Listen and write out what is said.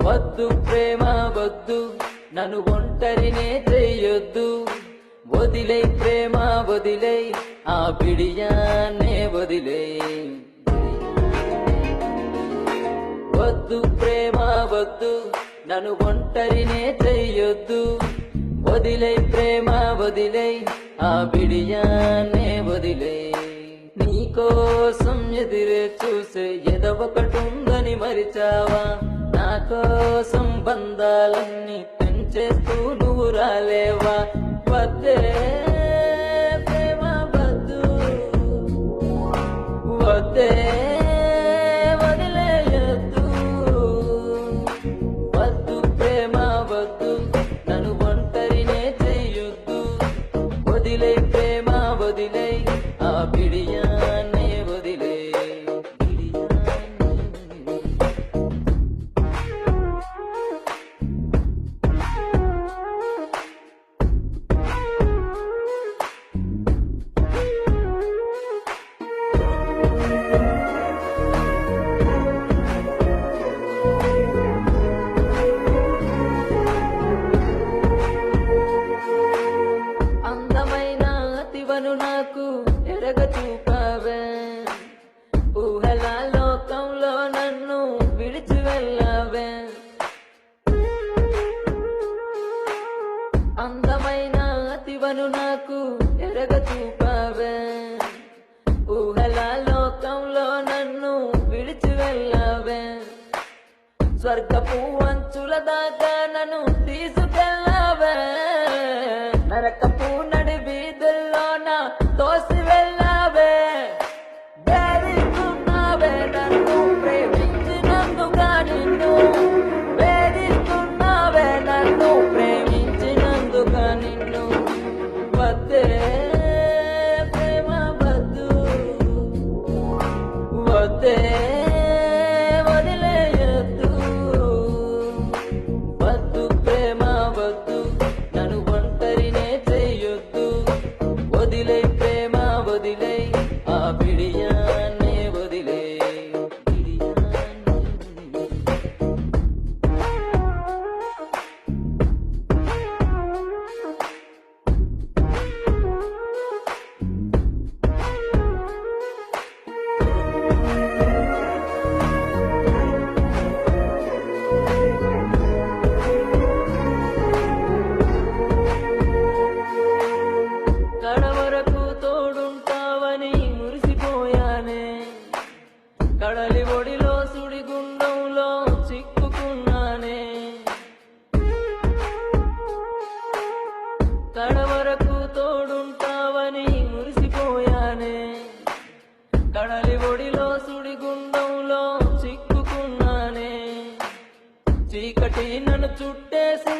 వద్దు ప్రేమ వద్దు, నన్ను ఒంటరినే చెయ్యొద్దు. వదిలే ప్రేమ వదిలే, ఆ బిడియాన్నే వదిలే. వద్దు ప్రేమ వద్దు, నన్ను ఒంటరినే చెయ్యొద్దు. వదిలే ప్రేమ వదిలే, ఆ బిడియాన్నే వదిలే. నీకోసం ఎదురే చూసే ఎదవొకటుందని మరిచావా? నా కోసం బంధాలన్నీ పెంచేస్తూ నువ్వు రాలేవా? వద్దే ప్రేమ వద్దు, వద్దే వదిలేయొద్దు. వద్దు ప్రేమ వద్దు, నన్ను ఒంటరినే చెయ్యొద్దు. వదిలే ప్రేమ వదిలే, ఆ బిడియాన్నే వదిలే. అందమైన అతివను నాకు ఎరగ చూపావే. ఊహల లోకంలో నన్ను విడిచి వెళ్ళావే. అందమైన అతివను నాకు ఎరగ చూపావే. ఊహల లోకంలో నన్ను విడిచి వెళ్ళావే. స్వర్గపు అంచుల దాకా నన్ను తీసుకెళ్ళావే. నరకపు నడి వీధుల్లోన తోసి వెళ్ళావే. వేధిస్తున్నావే నన్ను ప్రేమించినందుగా, నిన్ను వేధిస్తున్నావే నన్ను ప్రేమించినందుగా నిన్ను. వద్దే ప్రేమ వద్దు, వద్దే వదిలేయొద్దు. వద్దు ప్రేమ వద్దు, నన్ను ఒంటరినే చెయ్యొద్దు. వదిలే ప్రేమ వదిలే, ఆ బిడియాన్నే వదిలే. కడవరకు తోడుంటావని మురిసిపోయానే. కడలి ఒడిలో సుడిగుండంలో చిక్కుకున్నానే. కడవరకు తోడుంటావని మురిసిపోయానే. కడలి ఒడిలో సుడిగుండంలో చిక్కుకున్నానే. చీకటి నన్ను చుట్టేసి